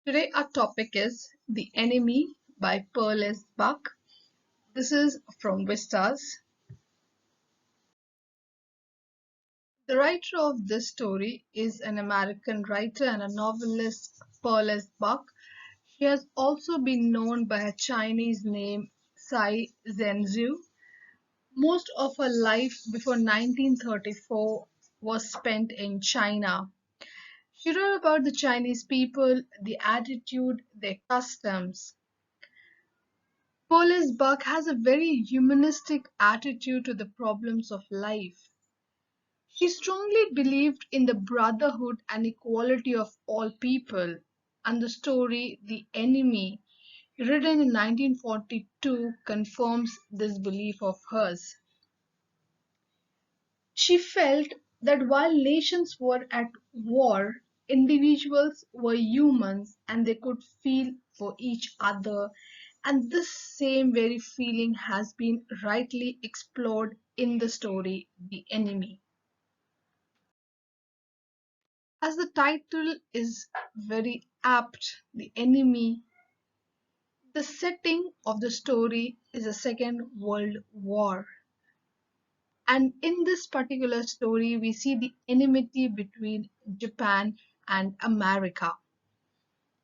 Today our topic is The Enemy by Perles Buck. This is from Vistas. The writer of this story is an American writer and a novelist, Perles Buck. She has also been known by her Chinese name, Tsai Zhenzu. Most of her life before 1934 was spent in China. She wrote about the Chinese people, the attitude, their customs. Police Buck has a very humanistic attitude to the problems of life. She strongly believed in the brotherhood and equality of all people, and the story The Enemy, written in 1942, confirms this belief of hers. She felt that while nations were at war, individuals were humans and they could feel for each other, and this same very feeling has been rightly explored in the story The Enemy. As the title is very apt, The Enemy, the setting of the story is a Second World War. And in this particular story, we see the enmity between Japan and America.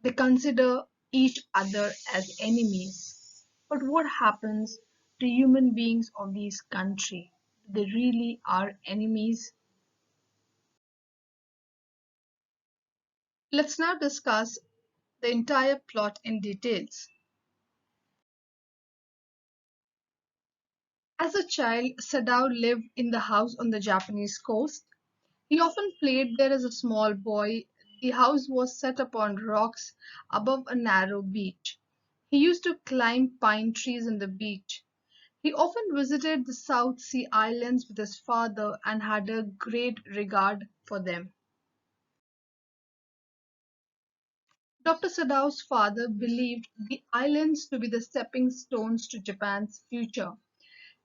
They consider each other as enemies. But what happens to human beings of these countries? They really are enemies. Let's now discuss the entire plot in details. As a child, Sadao lived in the house on the Japanese coast. He often played there as a small boy. The house was set upon rocks above a narrow beach. He used to climb pine trees on the beach. He often visited the South Sea Islands with his father and had a great regard for them. Dr. Sadao's father believed the islands to be the stepping stones to Japan's future.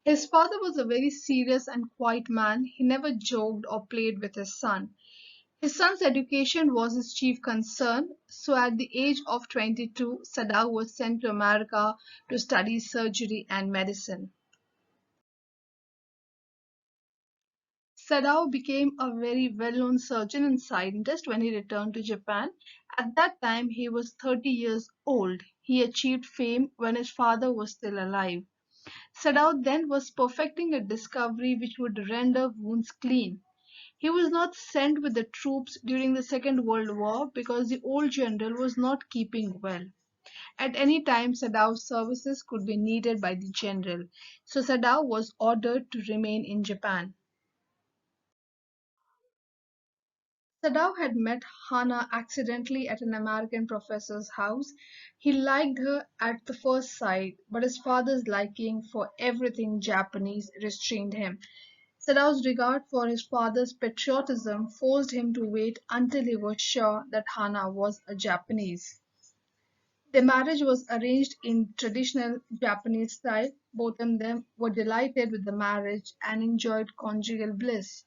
His father was a very serious and quiet man. He never joked or played with his son. His son's education was his chief concern, so at the age of 22, Sadao was sent to America to study surgery and medicine. Sadao became a very well-known surgeon and scientist when he returned to Japan. At that time, he was 30 years old. He achieved fame when his father was still alive. Sadao then was perfecting a discovery which would render wounds clean. He was not sent with the troops during the Second World War because the old general was not keeping well. At any time, Sadao's services could be needed by the general, so Sadao was ordered to remain in Japan. Sadao had met Hana accidentally at an American professor's house. He liked her at the first sight, but his father's liking for everything Japanese restrained him. Sadao's regard for his father's patriotism forced him to wait until he was sure that Hana was a Japanese. Their marriage was arranged in traditional Japanese style. Both of them were delighted with the marriage and enjoyed conjugal bliss.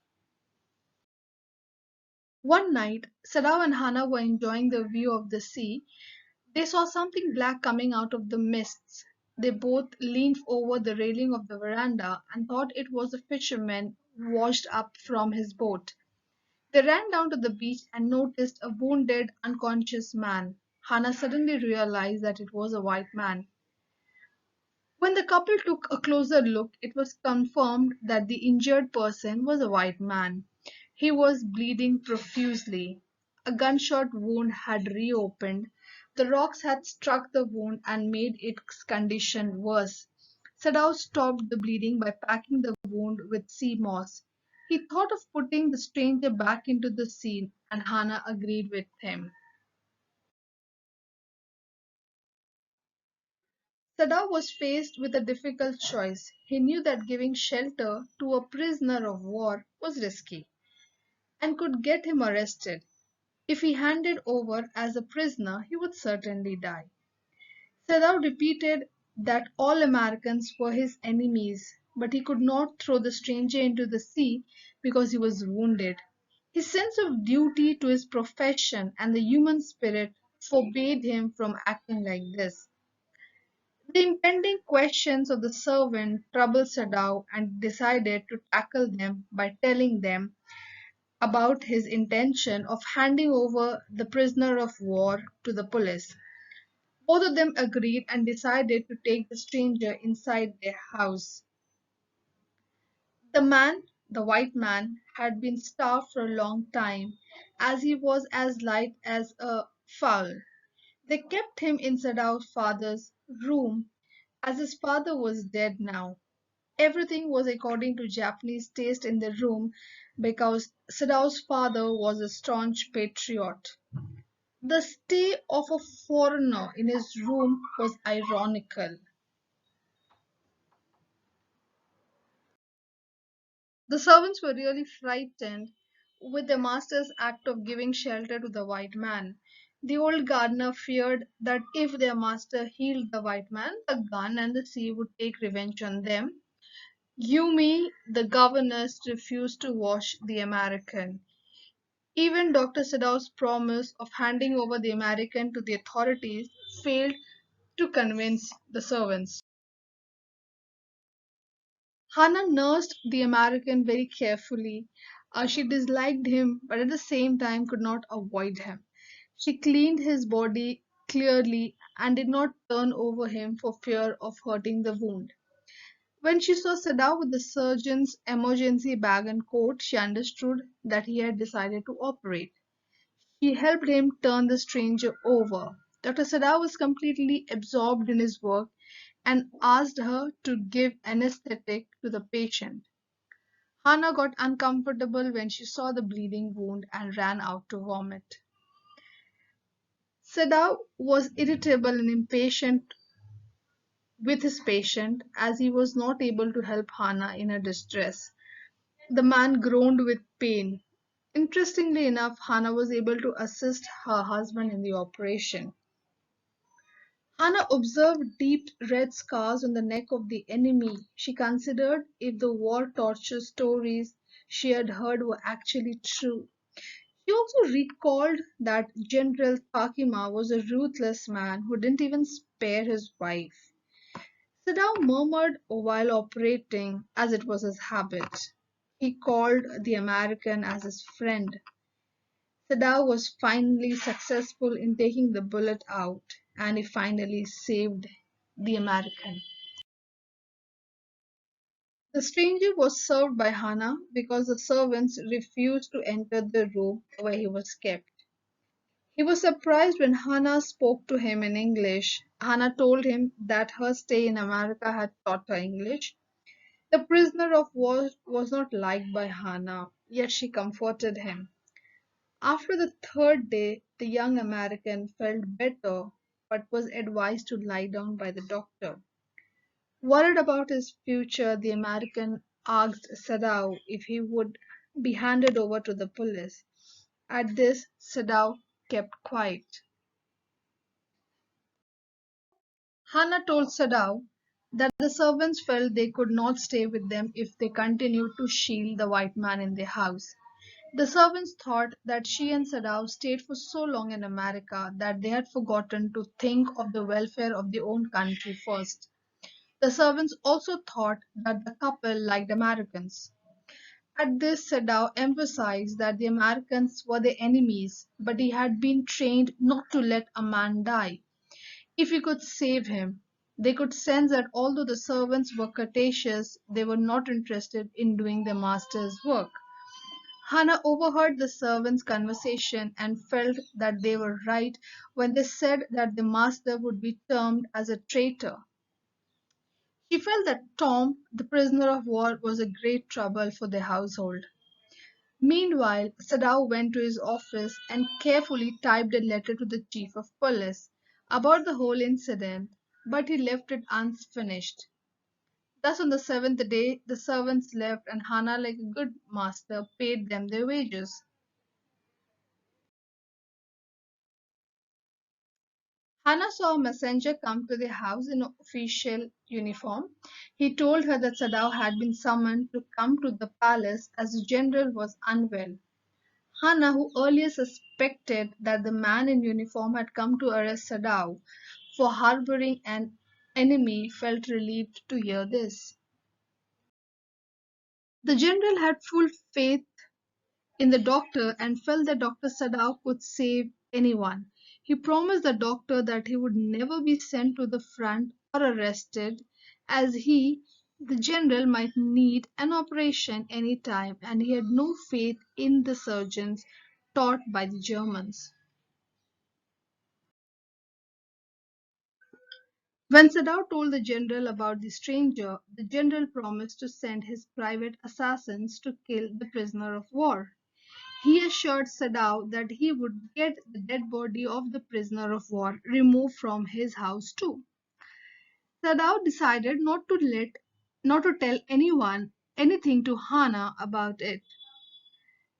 One night, Sadao and Hana were enjoying the view of the sea. They saw something black coming out of the mists. They both leaned over the railing of the veranda and thought it was a fisherman washed up from his boat. They ran down to the beach and noticed a wounded, unconscious man. Hana suddenly realized that it was a white man. When the couple took a closer look, it was confirmed that the injured person was a white man. He was bleeding profusely. A gunshot wound had reopened. The rocks had struck the wound and made its condition worse. Sadao stopped the bleeding by packing the wound with sea moss. He thought of putting the stranger back into the sea, and Hana agreed with him. Sadao was faced with a difficult choice. He knew that giving shelter to a prisoner of war was risky and could get him arrested. If he handed over as a prisoner, he would certainly die. Sadao repeated that all Americans were his enemies, but he could not throw the stranger into the sea because he was wounded. His sense of duty to his profession and the human spirit forbade him from acting like this. The impending questions of the servant troubled Sadao and decided to tackle them by telling them about his intention of handing over the prisoner of war to the police. Both of them agreed and decided to take the stranger inside their house. The man, the white man, had been starved for a long time, as he was as light as a fowl. They kept him in Sadao's father's room, as his father was dead now. Everything was according to Japanese taste in the room because Sadao's father was a staunch patriot. The stay of a foreigner in his room was ironical. The servants were really frightened with the master's act of giving shelter to the white man. The old gardener feared that if their master healed the white man, the gun and the sea would take revenge on them. Yumi, the governess, refused to wash the American. Even Dr. Sadao's promise of handing over the American to the authorities failed to convince the servants. Hannah nursed the American very carefully. She disliked him, but at the same time could not avoid him. She cleaned his body clearly and did not turn over him for fear of hurting the wound. When she saw Sadao with the surgeon's emergency bag and coat, she understood that he had decided to operate. She helped him turn the stranger over. Dr. Sadao was completely absorbed in his work and asked her to give anesthetic to the patient. Hannah got uncomfortable when she saw the bleeding wound and ran out to vomit. Sadao was irritable and impatient with his patient as he was not able to help Hannah in her distress. The man groaned with pain. Interestingly enough, Hannah was able to assist her husband in the operation. Hannah observed deep red scars on the neck of the enemy. She considered if the war torture stories she had heard were actually true. She also recalled that General Takima was a ruthless man who didn't even spare his wife. Sadao murmured while operating, as it was his habit. He called the American as his friend. Sadao was finally successful in taking the bullet out, and he finally saved the American. The stranger was served by Hannah because the servants refused to enter the room where he was kept. He was surprised when Hannah spoke to him in English. Hannah told him that her stay in America had taught her English. The prisoner of war was not liked by Hannah, yet she comforted him. After the third day, the young American felt better but was advised to lie down by the doctor. Worried about his future, the American asked Sadao if he would be handed over to the police. At this, Sadao kept quiet. Hannah told Sadao that the servants felt they could not stay with them if they continued to shield the white man in their house. The servants thought that she and Sadao stayed for so long in America that they had forgotten to think of the welfare of their own country first. The servants also thought that the couple liked Americans. At this, Sadao emphasized that the Americans were their enemies, but he had been trained not to let a man die. If he could save him, they could sense that although the servants were courteous, they were not interested in doing their master's work. Hannah overheard the servants' conversation and felt that they were right when they said that the master would be termed as a traitor. She felt that Tom, the prisoner of war, was a great trouble for the household. Meanwhile, Sadao went to his office and carefully typed a letter to the chief of police about the whole incident, but he left it unfinished. Thus, on the seventh day, the servants left, and Hannah, like a good master, paid them their wages. Hannah saw a messenger come to the house in official uniform. He told her that Sadao had been summoned to come to the palace as the general was unwell. Hannah, who earlier suspected that the man in uniform had come to arrest Sadao for harboring an enemy, felt relieved to hear this. The general had full faith in the doctor and felt that Dr. Sadao could save anyone. He promised the doctor that he would never be sent to the front or arrested, as he, the general, might need an operation any time, and he had no faith in the surgeons taught by the Germans. When Sadao told the general about the stranger, the general promised to send his private assassins to kill the prisoner of war. He assured Sadao that he would get the dead body of the prisoner of war removed from his house too. Sadao decided not to tell anyone anything to Hana about it.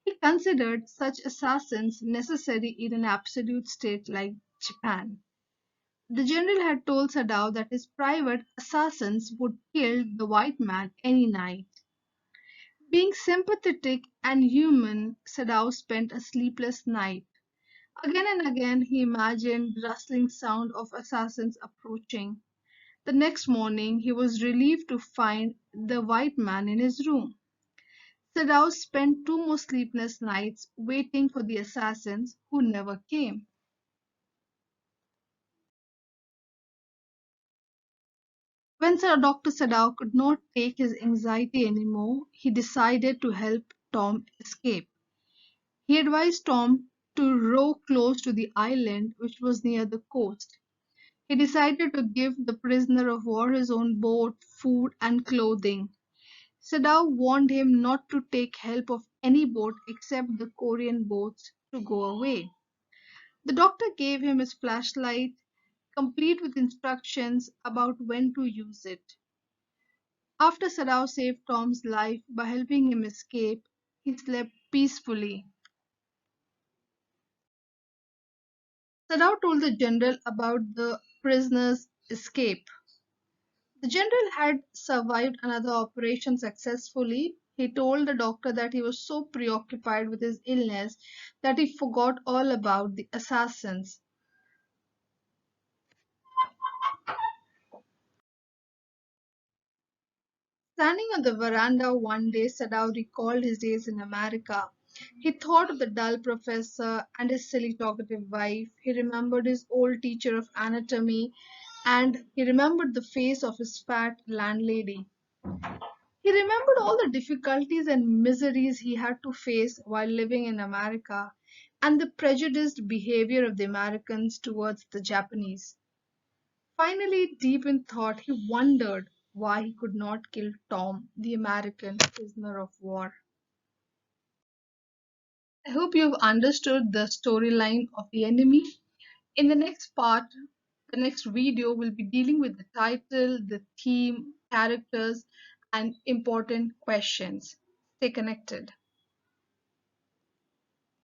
He considered such assassins necessary in an absolute state like Japan. The general had told Sadao that his private assassins would kill the white man any night. Being sympathetic and human, Sadao spent a sleepless night. Again and again he imagined the rustling sound of assassins approaching. The next morning he was relieved to find the white man in his room. Sadao spent two more sleepless nights waiting for the assassins who never came. When Sir Dr. Sadao could not take his anxiety anymore, he decided to help Tom escape. He advised Tom to row close to the island which was near the coast. He decided to give the prisoner of war his own boat, food, and clothing. Sadao warned him not to take help of any boat except the Korean boats to go away. The doctor gave him his flashlight, complete with instructions about when to use it. After Sadao saved Tom's life by helping him escape, he slept peacefully. Sadao told the general about the prisoner's escape. The general had survived another operation successfully. He told the doctor that he was so preoccupied with his illness that he forgot all about the assassins. Standing on the veranda one day, Sadao recalled his days in America. He thought of the dull professor and his silly talkative wife. He remembered his old teacher of anatomy and he remembered the face of his fat landlady. He remembered all the difficulties and miseries he had to face while living in America and the prejudiced behavior of the Americans towards the Japanese. Finally, deep in thought, he wondered why he could not kill Tom, the American prisoner of war. I hope you've understood the storyline of the enemy. In the next part, the next video will be dealing with the title, the theme, characters, and important questions. Stay connected.